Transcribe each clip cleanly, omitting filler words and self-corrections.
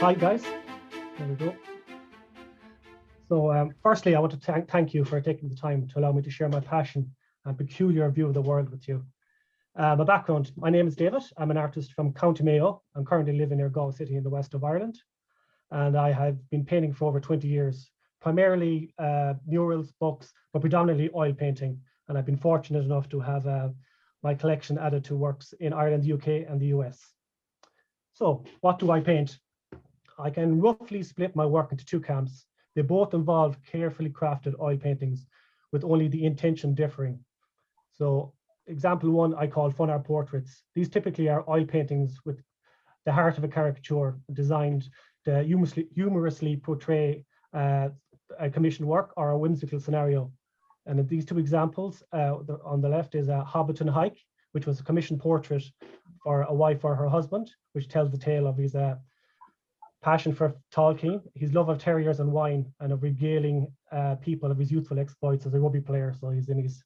Hi guys, there we go. So firstly, I want to thank you for taking the time to allow me to share my passion and peculiar view of the world with you. My background, my name is David. I'm an artist from County Mayo. I'm currently living near Galway City in the west of Ireland. And I have been painting for over 20 years, primarily murals, books, but predominantly oil painting. And I've been fortunate enough to have my collection added to works in Ireland, the UK, and the US. So what do I paint? I can roughly split my work into two camps. They both involve carefully crafted oil paintings with only the intention differing. So example one, I call fun art portraits. These typically are oil paintings with the heart of a caricature designed to humorously portray a commissioned work or a whimsical scenario. And in these two examples, on the left is a Hobbiton Hike, which was a commissioned portrait for a wife or her husband, which tells the tale of his passion for Tolkien, his love of terriers and wine, and of regaling people of his youthful exploits as a rugby player. So he's in his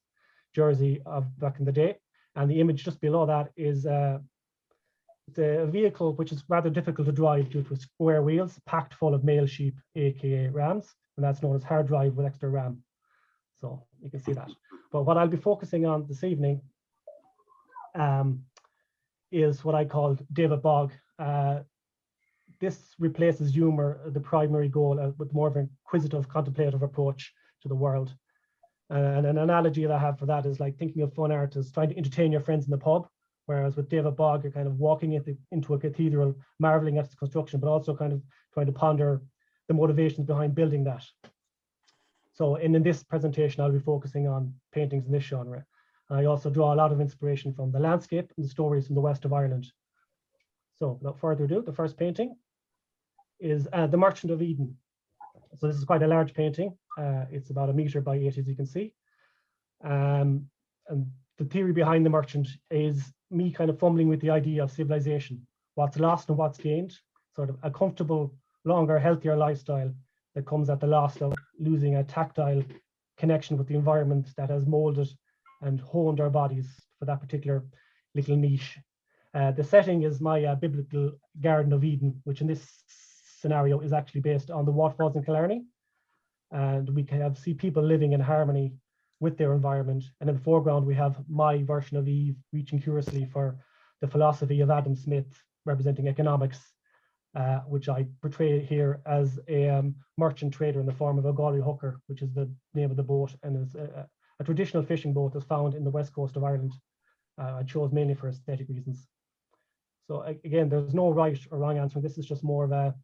jersey of back in the day. And the image just below that is the vehicle, which is rather difficult to drive due to square wheels, packed full of male sheep, aka rams, and that's known as hard drive with extra ram. So you can see that. But what I'll be focusing on this evening is what I call Diva Bog. This replaces humor, the primary goal, with more of an inquisitive, contemplative approach to the world. And an analogy that I have for that is like thinking of fun art as trying to entertain your friends in the pub, whereas with Diva Bog, you're kind of walking into a cathedral, marveling at its construction, but also kind of trying to ponder the motivations behind building that. So in this presentation, I'll be focusing on paintings in this genre. I also draw a lot of inspiration from the landscape and the stories from the west of Ireland. So without further ado, the first painting is The Merchant of Eden. So this is quite a large painting. It's about 1 meter by 8, as you can see. And the theory behind The Merchant is me kind of fumbling with the idea of civilization, what's lost and what's gained, sort of a comfortable, longer, healthier lifestyle that comes at the loss of losing a tactile connection with the environment that has molded and honed our bodies for that particular little niche. The setting is my biblical Garden of Eden, which in this scenario is actually based on the waterfalls in Killarney. And we can see people living in harmony with their environment. And in the foreground, we have my version of Eve reaching curiously for the philosophy of Adam Smith, representing economics, which I portray here as a merchant trader in the form of a Galway hooker, which is the name of the boat, and is a traditional fishing boat that's found in the west coast of Ireland. I chose mainly for aesthetic reasons. So again, there's no right or wrong answer. This is just more of a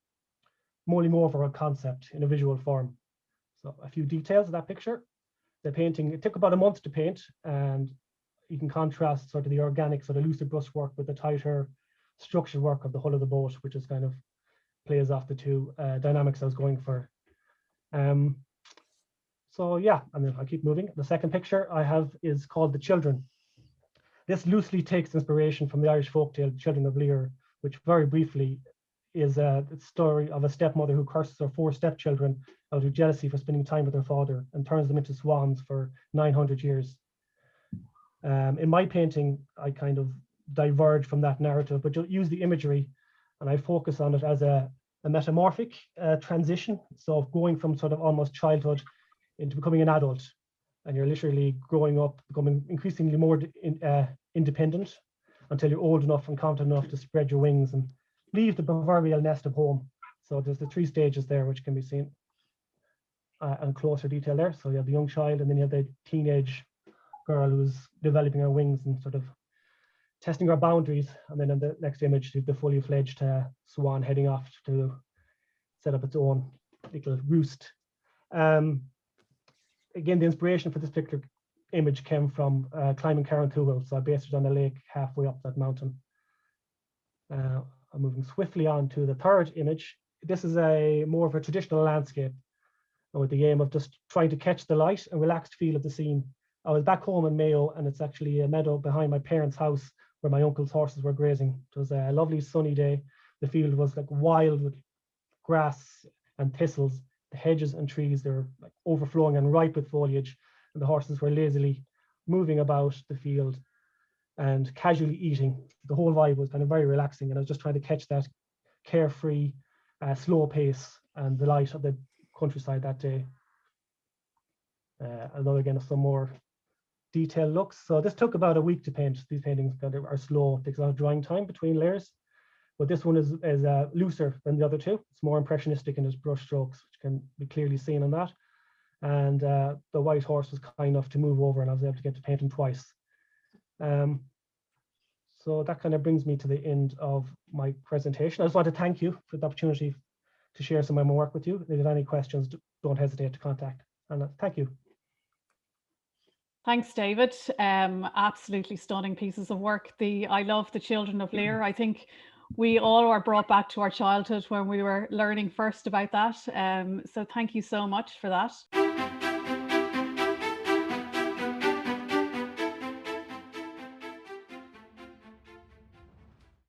mulling over a concept in a visual form. So a few details of that picture. The painting, it took about a month to paint, and you can contrast sort of the organic, sort of lucid brushwork with the tighter structured work of the hull of the boat, which is kind of plays off the two dynamics I was going for. So yeah, and then I'll keep moving. The second picture I have is called The Children. This loosely takes inspiration from the Irish folktale Children of Lear, which very briefly is a story of a stepmother who curses her 4 stepchildren out of jealousy for spending time with their father and turns them into swans for 900 years. In my painting, I kind of diverge from that narrative, but you'll use the imagery and I focus on it as a metamorphic transition. So going from sort of almost childhood into becoming an adult, and you're literally growing up, becoming increasingly more independent until you're old enough and confident enough to spread your wings and leave the proverbial nest of home. So there's the 3 stages there, which can be seen in closer detail there. So you have the young child, and then you have the teenage girl who's developing her wings and sort of testing her boundaries. And then in the next image, the fully fledged swan heading off to set up its own little roost. Again, the inspiration for this particular image came from climbing Carrantoogle. So I based it on a lake halfway up that mountain. I'm moving swiftly on to the third image. This is more of a traditional landscape with the aim of just trying to catch the light and relaxed feel of the scene. I was back home in Mayo, and it's actually a meadow behind my parents' house where my uncle's horses were grazing. It was a lovely sunny day. The field was like wild with grass and thistles. The hedges and trees, they were like overflowing and ripe with foliage, and the horses were lazily moving about the field and casually eating. The whole vibe was kind of very relaxing, and I was just trying to catch that carefree slow pace and the light of the countryside that day. Although again, some more detailed looks. So this took about a week to paint. These paintings are slow, it takes a lot of drying time between layers. But this one is looser than the other two. It's more impressionistic in its brush strokes, which can be clearly seen on that. And the white horse was kind enough to move over, and I was able to get to paint him twice. So that kind of brings me to the end of my presentation. I just want to thank you for the opportunity to share some of my work with you. If you have any questions, don't hesitate to contact. And thank you. Thanks, David. Absolutely stunning pieces of work. I love the Children of Lear. I think we all were brought back to our childhood when we were learning first about that. So thank you so much for that.